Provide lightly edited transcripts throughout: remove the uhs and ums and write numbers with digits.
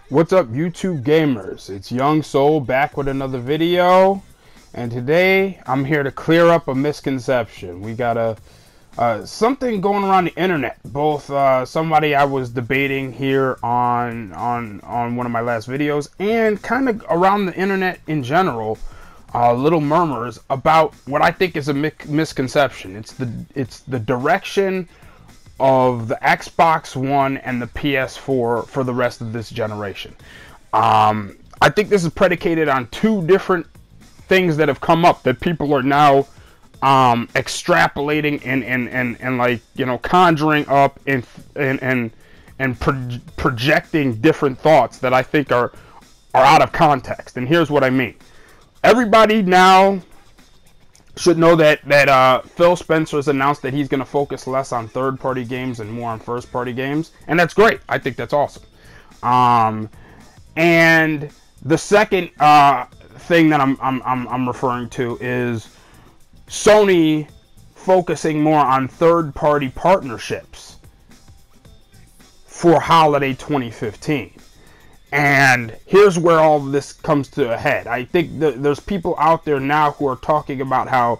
What's up, YouTube gamers? It's Young Soul back with another video, and today I'm here to clear up a misconception. We got something going around the internet. Both somebody I was debating here on one of my last videos, and kind of around the internet in general. Little murmurs about what I think is a misconception. It's the direction of the Xbox One and the PS4 for the rest of this generation. I think this is predicated on two different things that have come up that people are now extrapolating and like, you know, conjuring up and projecting different thoughts that I think are out of context. And here's what I mean. Everybody now should know that Phil Spencer has announced that he's going to focus less on third-party games and more on first-party games, and that's great. I think that's awesome. And the second thing that I'm referring to is Sony focusing more on third-party partnerships for holiday 2015. And here's where all of this comes to a head. I think there's people out there now who are talking about how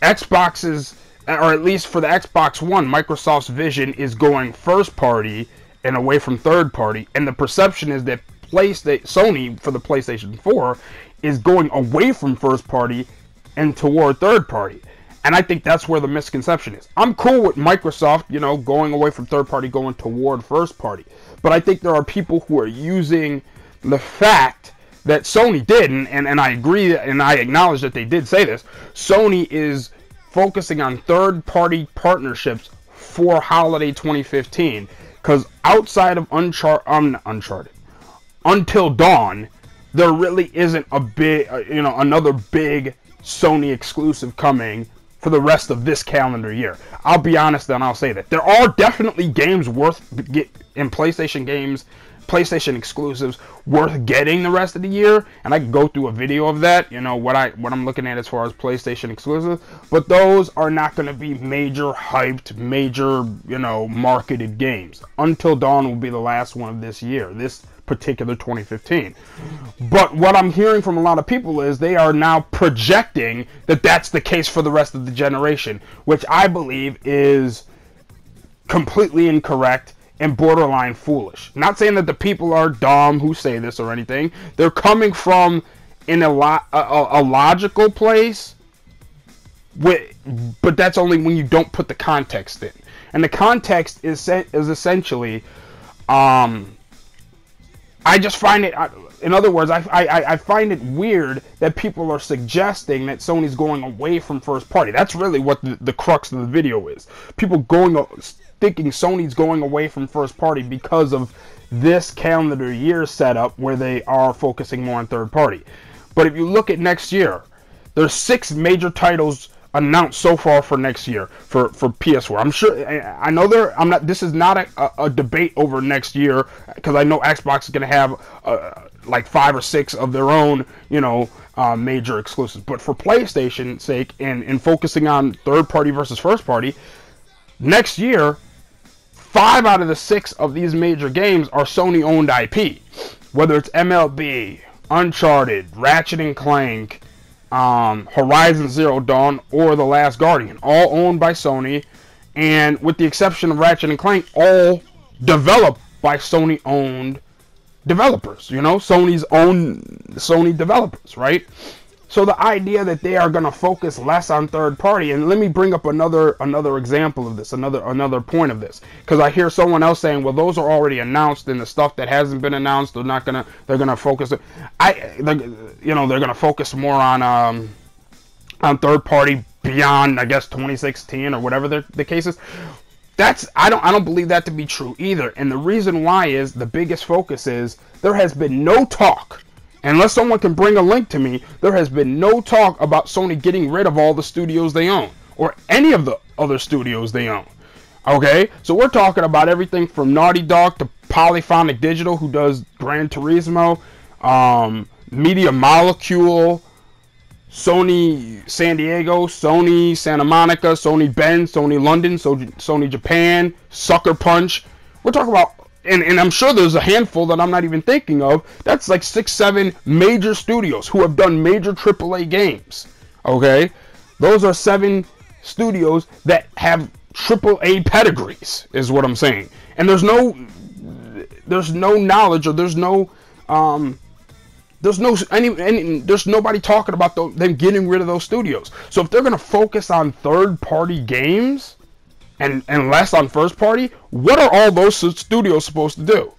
Xboxes, or at least for the Xbox One, Microsoft's vision is going first party and away from third party. And the perception is that Sony, for the PlayStation 4, is going away from first party and toward third party. And I think that's where the misconception is. I'm cool with Microsoft, you know, going away from third party, going toward first party. But I think there are people who are using the fact that Sony did, and I agree and I acknowledge that they did say this. Sony is focusing on third party partnerships for holiday 2015. Because outside of Uncharted, Until Dawn, there really isn't a big, another big Sony exclusive coming for the rest of this calendar year. I'll be honest and I'll say that there are definitely games PlayStation exclusives worth getting the rest of the year, and I can go through a video of that, you know, what I'm looking at as far as PlayStation exclusives, but those are not going to be major hyped, major, you know, marketed games. Until Dawn will be the last one of this year, this particular 2015. But what I'm hearing from a lot of people is they are now projecting that that's the case for the rest of the generation, which I believe is completely incorrect and borderline foolish. Not saying that the people are dumb who say this or anything. They're coming from in a logical place, but that's only when you don't put the context in. And the context is essentially, I just find it, in other words, I find it weird that people are suggesting that Sony's going away from first party. That's really what the crux of the video is. People thinking Sony's going away from first party because of this calendar year setup where they are focusing more on third party. But if you look at next year, there's 6 major titles announced so far for next year for PS4. I'm sure, I know this is not a debate over next year, because I know Xbox is going to have like 5 or 6 of their own, you know, major exclusives. But for PlayStation's sake, and focusing on third party versus first party, next year, 5 out of the 6 of these major games are Sony owned IP, whether it's MLB, Uncharted, Ratchet and Clank, Horizon Zero Dawn, or The Last Guardian, all owned by Sony, and with the exception of Ratchet and Clank, all developed by Sony owned developers, you know, Sony developers, right? So the idea that they are going to focus less on third party, and let me bring up another example of this, another point of this, because I hear someone else saying, well, those are already announced, and the stuff that hasn't been announced, they're going to focus. They're going to focus more on third party beyond, I guess, 2016 or whatever the case is. I don't believe that to be true either, and the reason why is the biggest focus is there has been no talk. Unless someone can bring a link to me, there has been no talk about Sony getting rid of all the studios they own, or any of the other studios they own. Okay? So we're talking about everything from Naughty Dog to Polyphonic Digital, who does Gran Turismo, Media Molecule, Sony San Diego, Sony Santa Monica, Sony Bend, Sony London, Sony Japan, Sucker Punch. We're talking about and I'm sure there's a handful that I'm not even thinking of. That's like 6, 7 major studios who have done major AAA games. Okay, those are 7 studios that have AAA pedigrees, is what I'm saying. And there's no knowledge, or there's nobody talking about them getting rid of those studios. So if they're gonna focus on third-party games and less on first-party, what are all those studios supposed to do?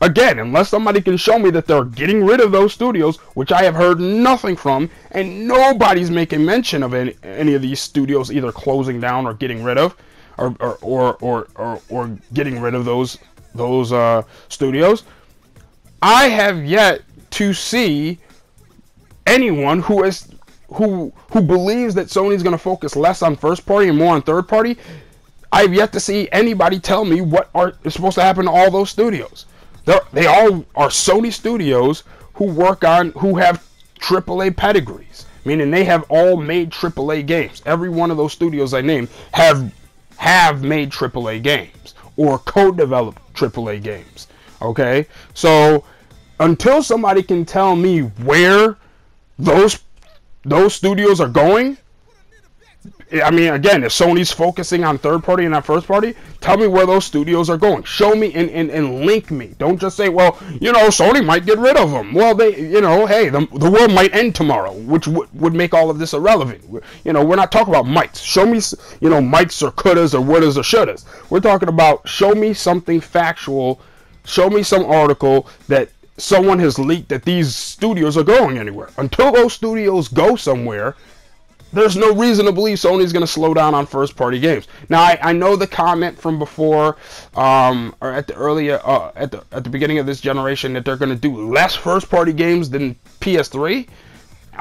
Again, unless somebody can show me that they're getting rid of those studios, which I have heard nothing from, and nobody's making mention of any of these studios either closing down or getting rid of, or getting rid of those studios. I have yet to see anyone who believes that Sony's going to focus less on first party and more on third party. I've yet to see anybody tell me what is supposed to happen to all those studios. They all are Sony Studios who have AAA pedigrees, meaning they have all made AAA games. Every one of those studios I named have made AAA games or co-developed AAA games. Okay, so until somebody can tell me where those studios are going, I mean, again, if Sony's focusing on third party and not first party, tell me where those studios are going. Show me and link me. Don't just say, well, Sony might get rid of them. Well, hey, the world might end tomorrow, which would make all of this irrelevant. We're not talking about mights. Show me, mights or couldas or wouldas or shouldas. We're talking about, show me something factual. Show me some article that someone has leaked that these studios are going anywhere. Until those studios go somewhere, there's no reason to believe Sony's going to slow down on first-party games. Now, I know the comment from before, or at the beginning of this generation, that they're going to do less first-party games than PS3.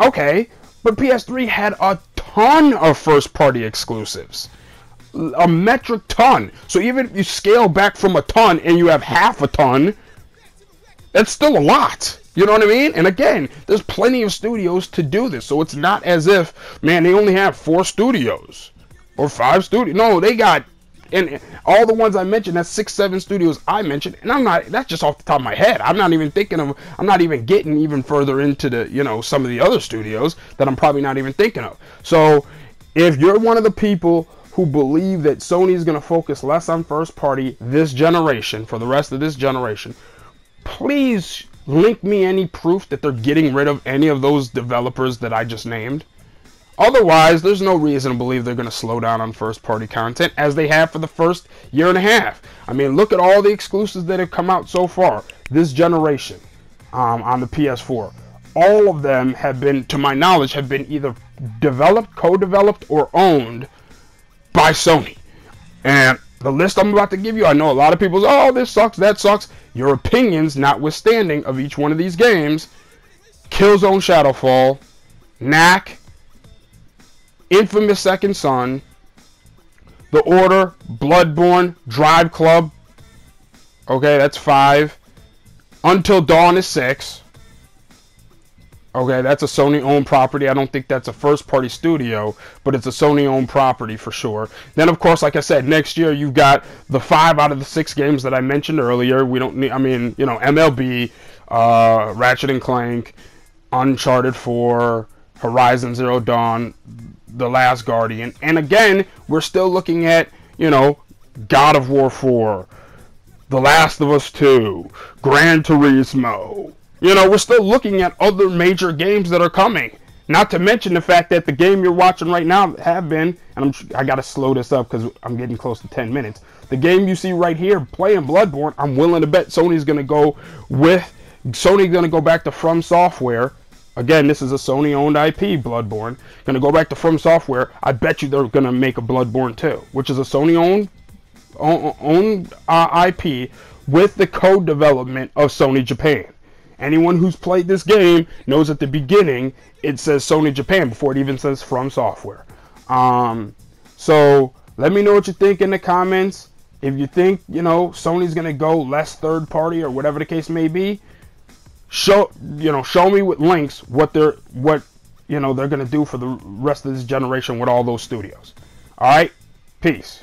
Okay, but PS3 had a ton of first-party exclusives, a metric ton. So even if you scale back from a ton and you have half a ton, that's still a lot. You know what I mean? And again, there's plenty of studios to do this. So it's not as if, man, they only have 4 studios or 5 studios. No, they got, and all the ones I mentioned, that's 6, 7 studios I mentioned. And that's just off the top of my head. I'm not even getting even further into the, some of the other studios that I'm probably not even thinking of. So if you're one of the people who believe that Sony is going to focus less on first party this generation, for the rest of this generation, please link me any proof that they're getting rid of any of those developers that I just named. Otherwise, there's no reason to believe they're going to slow down on first-party content, as they have for the first year and a half. I mean, look at all the exclusives that have come out so far this generation on the PS4. All of them have been, to my knowledge, have been either developed, co-developed, or owned by Sony. And the list I'm about to give you, I know a lot of people say, oh, this sucks, that sucks. Your opinions, notwithstanding, of each one of these games: Killzone Shadowfall, Knack, Infamous Second Son, The Order, Bloodborne, Drive Club. Okay, that's 5. Until Dawn is 6. Okay, that's a Sony-owned property. I don't think that's a first-party studio, but it's a Sony-owned property for sure. Then, of course, like I said, next year you've got the 5 out of the 6 games that I mentioned earlier. We don't need, MLB, Ratchet and Clank, Uncharted 4, Horizon Zero Dawn, The Last Guardian. And again, we're still looking at, God of War 4, The Last of Us 2, Gran Turismo. We're still looking at other major games that are coming. Not to mention the fact that the game you're watching right now have been, and I gotta slow this up because I'm getting close to 10 minutes. The game you see right here, playing Bloodborne, I'm willing to bet Sony's gonna go back to From Software. Again, this is a Sony-owned IP, Bloodborne. Gonna go back to From Software. I bet you they're gonna make a Bloodborne 2, which is a Sony-owned IP with the co-development of Sony Japan. Anyone who's played this game knows at the beginning it says Sony Japan before it even says From Software. So let me know what you think in the comments. If you think Sony's gonna go less third party or whatever the case may be, show me with links what they're gonna do for the rest of this generation with all those studios. All right, peace.